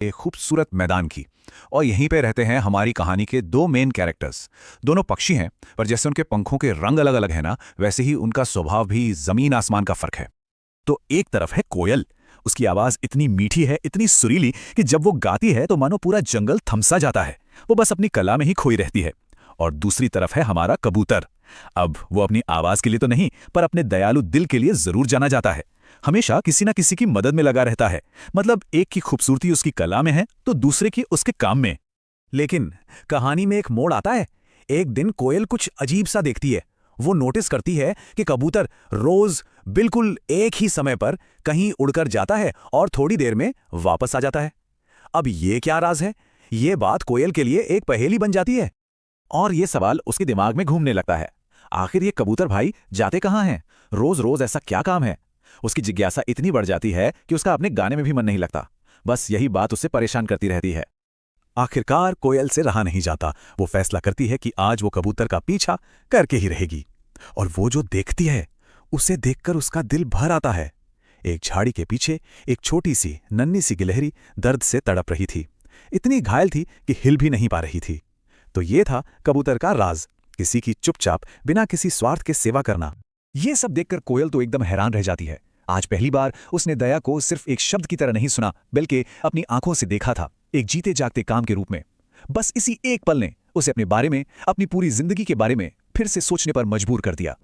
एक खूबसूरत मैदान की। और यहीं पे रहते हैं हमारी कहानी के दो मेन कैरेक्टर्स। दोनों पक्षी हैं, पर जैसे उनके पंखों के रंग अलग अलग है ना, वैसे ही उनका स्वभाव भी जमीन आसमान का फर्क है। तो एक तरफ है कोयल। उसकी आवाज इतनी मीठी है, इतनी सुरीली कि जब वो गाती है तो मानो पूरा जंगल थमसा जाता है। वो बस अपनी कला में ही खोई रहती है। और दूसरी तरफ है हमारा कबूतर। अब वो अपनी आवाज के लिए तो नहीं, पर अपने दयालु दिल के लिए जरूर जाना जाता है। हमेशा किसी ना किसी की मदद में लगा रहता है। मतलब एक की खूबसूरती उसकी कला में है तो दूसरे की उसके काम में। लेकिन कहानी में एक मोड़ आता है। एक दिन कोयल कुछ अजीब सा देखती है। वो नोटिस करती है कि कबूतर रोज बिल्कुल एक ही समय पर कहीं उड़कर जाता है और थोड़ी देर में वापस आ जाता है। अब ये क्या राज है? ये बात कोयल के लिए एक पहेली बन जाती है। और ये सवाल उसके दिमाग में घूमने लगता है। आखिर ये कबूतर भाई जाते कहाँ हैं? रोज रोज ऐसा क्या काम है? उसकी जिज्ञासा इतनी बढ़ जाती है कि उसका अपने गाने में भी मन नहीं लगता। बस यही बात उसे परेशान करती रहती है। आखिरकार कोयल से रहा नहीं जाता। वो फैसला करती है कि आज वो कबूतर का पीछा करके ही रहेगी। और वो जो देखती है, उसे देखकर उसका दिल भर आता है। एक झाड़ी के पीछे एक छोटी सी नन्ही सी गिलहरी दर्द से तड़प रही थी। इतनी घायल थी कि हिल भी नहीं पा रही थी। तो ये था कबूतर का राज, किसी की चुपचाप बिना किसी स्वार्थ के सेवा करना। ये सब देखकर कोयल तो एकदम हैरान रह जाती है। आज पहली बार उसने दया को सिर्फ एक शब्द की तरह नहीं सुना, बल्कि अपनी आंखों से देखा था, एक जीते जागते काम के रूप में। बस इसी एक पल ने उसे अपने बारे में, अपनी पूरी जिंदगी के बारे में फिर से सोचने पर मजबूर कर दिया।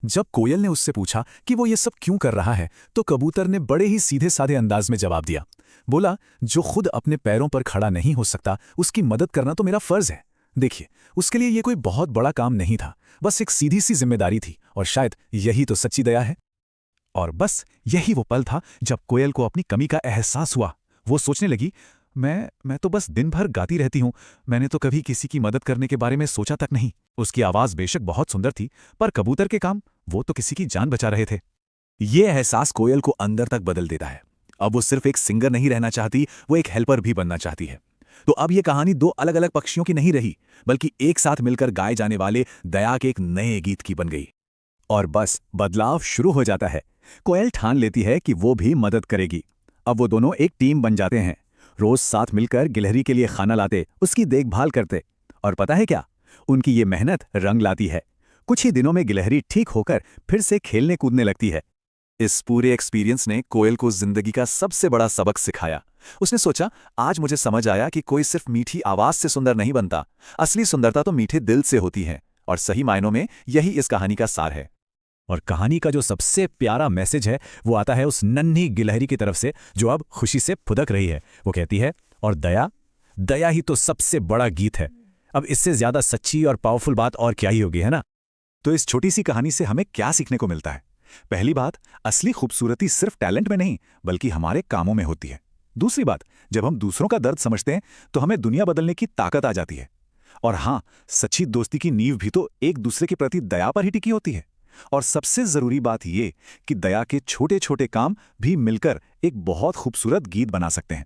जब कोयल ने उससे पूछा कि वो ये सब क्यों कर रहा है, तो कबूतर ने बड़े ही सीधे साधे अंदाज में जवाब दिया। बोला, जो खुद अपने पैरों पर खड़ा नहीं हो सकता, उसकी मदद करना तो मेरा फर्ज है। देखिए, उसके लिए ये कोई बहुत बड़ा काम नहीं था, बस एक सीधी सी जिम्मेदारी थी, और शायद यही तो सच्ची दया है। और बस यही वो पल था जब कोयल को अपनी कमी का एहसास हुआ। वो सोचने लगी, मैं तो बस दिन भर गाती रहती हूँ, मैंने तो कभी किसी की मदद करने के बारे में सोचा तक नहीं। उसकी आवाज बेशक बहुत सुंदर थी, पर कबूतर के काम, वो तो किसी की जान बचा रहे थे। ये एहसास कोयल को अंदर तक बदल देता है। अब वो सिर्फ एक सिंगर नहीं रहना चाहती, वो एक हेल्पर भी बनना चाहती है। तो अब ये कहानी दो अलग अलग पक्षियों की नहीं रही, बल्कि एक साथ मिलकर गाए जाने वाले दया के एक नए गीत की बन गई। और बस बदलाव शुरू हो जाता है। कोयल ठान लेती है कि वो भी मदद करेगी। अब वो दोनों एक टीम बन जाते हैं। रोज साथ मिलकर गिलहरी के लिए खाना लाते, उसकी देखभाल करते। और पता है क्या? उनकी ये मेहनत रंग लाती है। कुछ ही दिनों में गिलहरी ठीक होकर फिर से खेलने कूदने लगती है। इस पूरे एक्सपीरियंस ने कोयल को जिंदगी का सबसे बड़ा सबक सिखाया। उसने सोचा, आज मुझे समझ आया कि कोई सिर्फ मीठी आवाज से सुंदर नहीं बनता, असली सुंदरता तो मीठे दिल से होती है। और सही मायनों में यही इस कहानी का सार है। और कहानी का जो सबसे प्यारा मैसेज है, वो आता है उस नन्ही गिलहरी की तरफ से, जो अब खुशी से फुदक रही है। वो कहती है, और दया, दया ही तो सबसे बड़ा गीत है। अब इससे ज्यादा सच्ची और पावरफुल बात और क्या ही होगी, है ना? तो इस छोटी सी कहानी से हमें क्या सीखने को मिलता है? पहली बात, असली खूबसूरती सिर्फ टैलेंट में नहीं, बल्कि हमारे कामों में होती है। दूसरी बात, जब हम दूसरों का दर्द समझते हैं तो हमें दुनिया बदलने की ताकत आ जाती है। और हाँ, सच्ची दोस्ती की नींव भी तो एक दूसरे के प्रति दया पर ही टिकी होती है। और सबसे जरूरी बात ये कि दया के छोटे छोटे काम भी मिलकर एक बहुत खूबसूरत गीत बना सकते हैं।